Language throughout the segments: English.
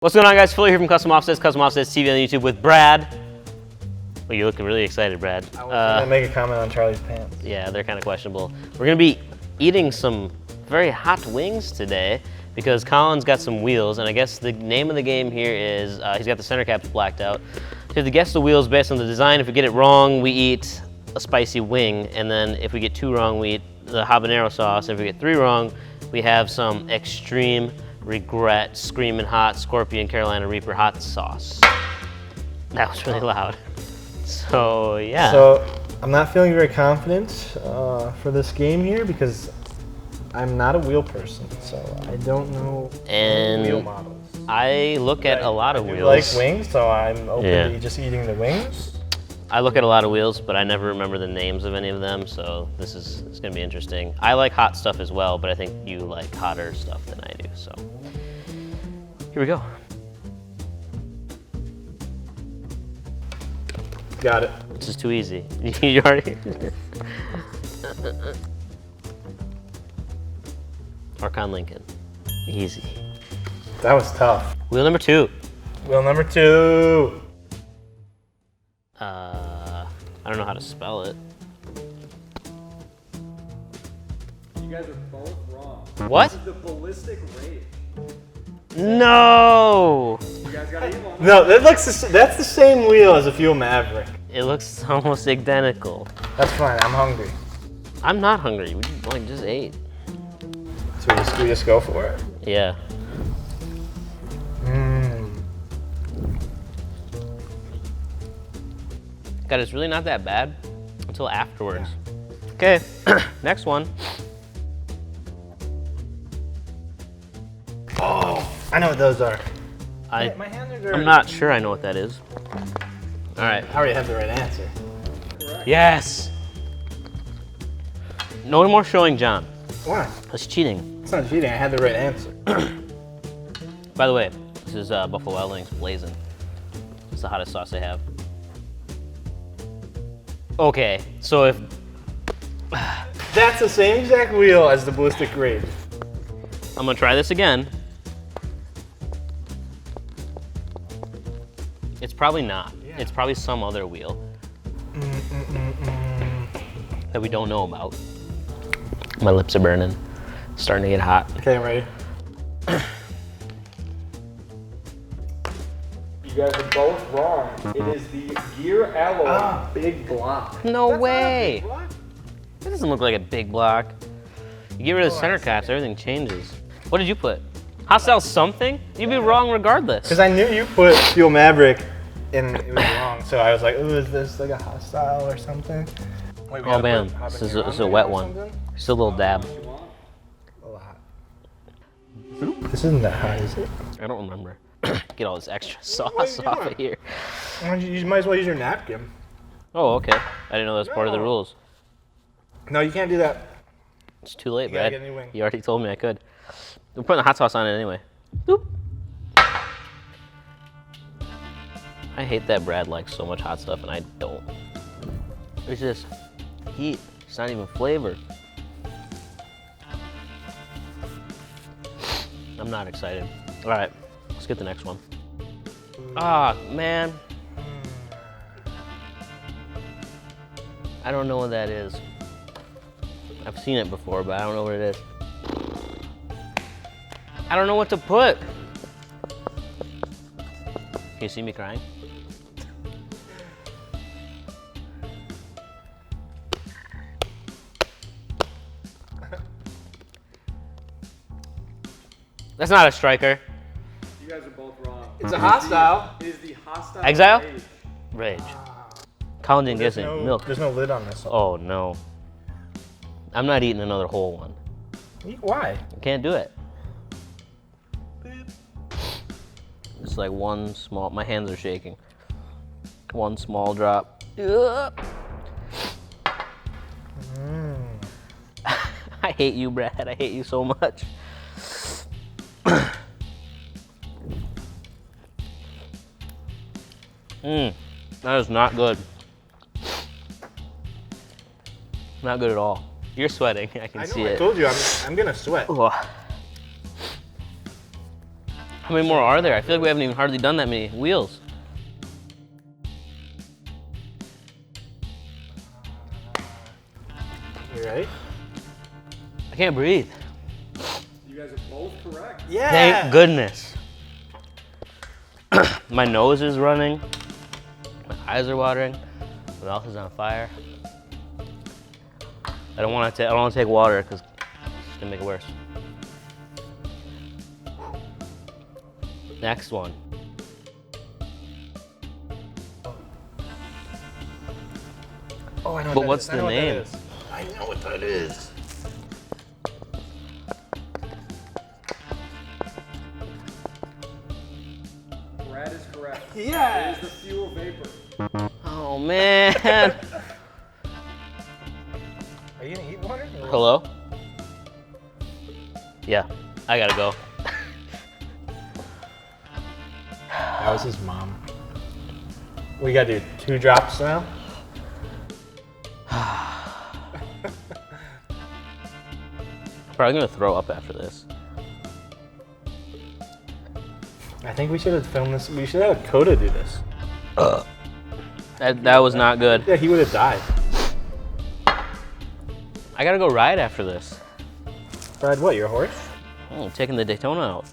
What's going on, guys? Philly here from Custom Offsets TV on YouTube with Brad. Well, you're looking really excited, Brad. I was gonna make a comment on Charlie's pants. Yeah, they're kind of questionable. We're gonna be eating some very hot wings today because Colin's got some wheels, and I guess the name of the game here is, he's got the center caps blacked out. So you have to guess the wheels based on the design. If we get it wrong, we eat a spicy wing, and then if we get 2 wrong, we eat the habanero sauce. And if we get 3 wrong, we have some extreme regret, screaming hot Scorpion Carolina Reaper hot sauce. That was really loud. So yeah. So I'm not feeling very confident for this game here because I'm not a wheel person, so I don't know wheel models. I look at a lot of wheels. I like wings, so I'm open to just eating the wings. I look at a lot of wheels, but I never remember the names of any of them, so it's gonna be interesting. I like hot stuff as well, but I think you like hotter stuff than I do, so. Here we go. Got it. This is too easy. You already? Archon Lincoln. Easy. That was tough. Wheel number 2. Wheel number 2. I don't know how to spell it. You guys are both wrong. What? This is the ballistic rate. No! You guys gotta eat one. No, that's the same wheel as a Fuel Maverick. It looks almost identical. That's fine, I'm hungry. I'm not hungry. We just ate. So we just go for it? Yeah. God, it's really not that bad until afterwards. Okay, next one. Oh, I know what those are. My hands are dirty. I'm not sure I know what that is. All right. I already have the right answer. Correct. Yes. No more showing John. Why? That's cheating. It's not cheating, I had the right answer. By the way, this is Buffalo Wild Wings Blazing. It's the hottest sauce they have. Okay, so if... That's the same exact wheel as the Ballistic Rage. I'm gonna try this again. It's probably not. Yeah. It's probably some other wheel that we don't know about. My lips are burning. It's starting to get hot. Okay, I'm ready. You guys are both wrong. It is the gear alloy big block. No way! That doesn't look like a big block. You get rid of the center caps, everything changes. What did you put? Hostile something? You'd be wrong regardless. Because I knew you put Fuel Maverick and it was wrong, so I was like, ooh, is this like a hostile or something? Wait, Oh man, this is a wet one. Just a little dab. A lot. This isn't that hot, is it? I don't remember. Get all this extra sauce off of here. You might as well use your napkin. Oh, okay. I didn't know that was part of the rules. No, you can't do that. It's too late, You gotta Brad. get a new wing. You already told me I could. We're putting the hot sauce on it anyway. Boop. I hate that Brad likes so much hot stuff and I don't. It's just heat. It's not even flavor. I'm not excited. All right, let's get the next one. Ah, man. I don't know what that is. I've seen it before, but I don't know what it is. I don't know what to put. Can you see me crying? That's not a striker. You guys are both wrong. It's a hostile. It is the hostile Exile? rage. Rage. Colin didn't guess it. Milk. There's no lid on this one. Oh no. I'm not eating another whole one. Why? I can't do it. It's like one small, my hands are shaking. One small drop. I hate you, Brad. I hate you so much. That is not good. Not good at all. You're sweating. I can see it. I told you, I'm gonna sweat. Ugh. How many more are there? I feel like we haven't even hardly done that many wheels. You ready? I can't breathe. You guys are both correct. Yeah. Thank goodness. My nose is running. My eyes are watering. My mouth is on fire. I don't want to take water because it's gonna make it worse. Next one. Oh, I know. But what's the name? I know what that is. Brad is correct. Yes. It is the fuel vapor. Oh man. Are you gonna eat water? Hello? Yeah, I gotta go. That was his mom. We gotta do 2 drops now. Probably gonna throw up after this. I think we should have filmed this. We should have Coda do this. That was not good. Yeah, he would have died. I gotta go ride after this. Brad, what? Your horse? Oh, I'm taking the Daytona out.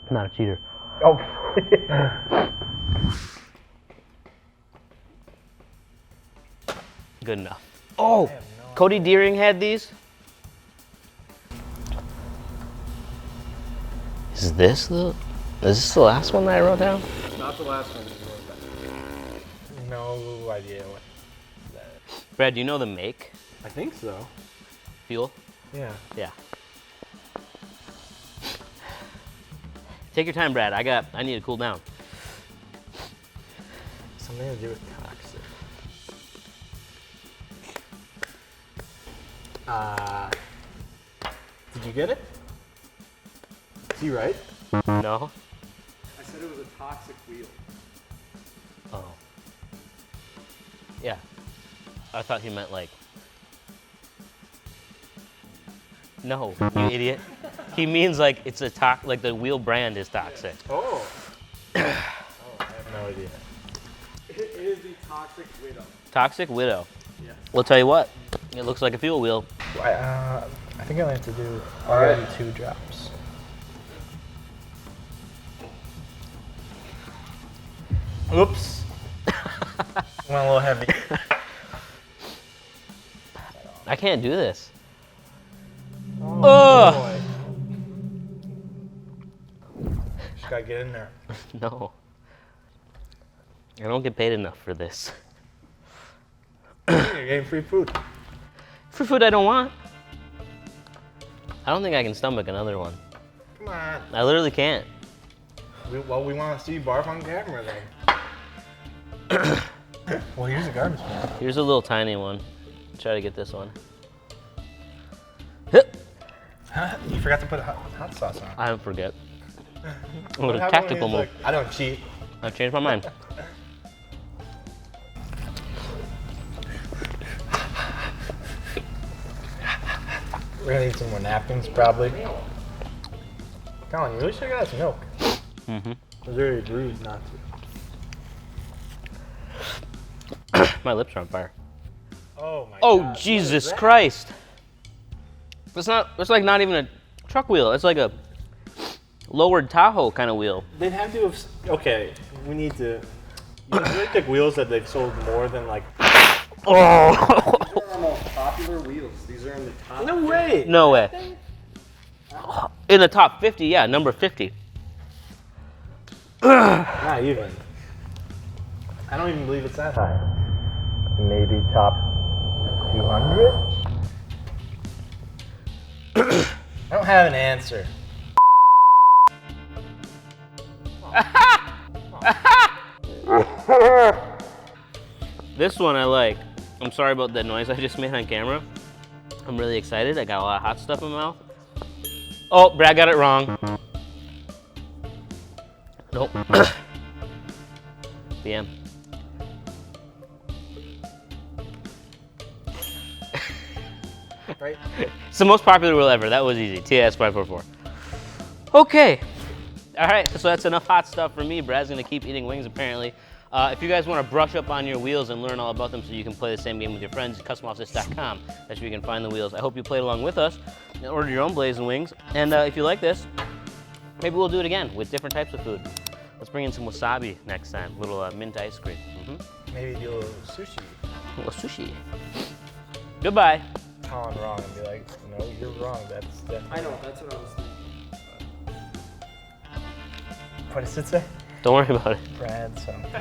Not a cheater. Oh. Good enough. Oh, Cody Deering had these. Is this the last one that I wrote down? It's not the last one. No idea what that is. Brad, do you know the make? I think so. Fuel? Yeah. Yeah. Take your time, Brad. I need to cool down. Something to do with toxic. Did you get it? Is he right? No? I said it was a toxic wheel. Oh. Yeah. I thought he meant like. No, you idiot. He means like it's like the wheel brand is toxic. Oh. I have no idea. It is the toxic widow. Toxic Widow. Yes. We'll tell you what. It looks like a fuel wheel. I think I have to do All right. already 2 drops. Oops. Went a little heavy. I can't do this. Oh, boy. Just gotta get in there. No. I don't get paid enough for this. You're getting free food. For food I don't want. I don't think I can stomach another one. Come on. I literally can't. We want to see you barf on camera then. Well, here's a garbage can. Here's a little tiny one. Try to get this one. Huh? You forgot to put hot sauce on. I don't forget. What a happened when tactical he was move. like, I don't cheat. I've changed my mind. We're gonna need some more napkins, probably. Colin, you really should have got us milk. Mm-hmm. It was very rude not My lips are on fire. to. Oh my god. Oh, what Jesus is that? Christ. It's like not even a truck wheel. It's like a lowered Tahoe kind of wheel. They'd have to have. Okay, we need to. You really pick wheels that they've sold more than like. Oh! These are our most popular wheels. These are in the top. No way. No way. In the top 50, yeah, number 50. Not even. I don't even believe it's that high. Maybe top 200? I don't have an answer. This one I like. I'm sorry about that noise I just made on camera. I'm really excited. I got a lot of hot stuff in my mouth. Oh, Brad got it wrong. Nope. BM. Right? It's the most popular wheel ever. That was easy. TS 544. Okay. All right, so that's enough hot stuff for me. Brad's gonna keep eating wings apparently. If you guys want to brush up on your wheels and learn all about them so you can play the same game with your friends, customoffsets.com. That's where you can find the wheels. I hope you played along with us and order your own blazing wings. And if you like this, maybe we'll do it again with different types of food. Let's bring in some wasabi next time. Little mint ice cream. Maybe do a little sushi. A little sushi. Goodbye. Colin wrong and be like, no, you're wrong. That's definitely. I know, that's what I was thinking. What does it say? Don't worry about it. Brad something.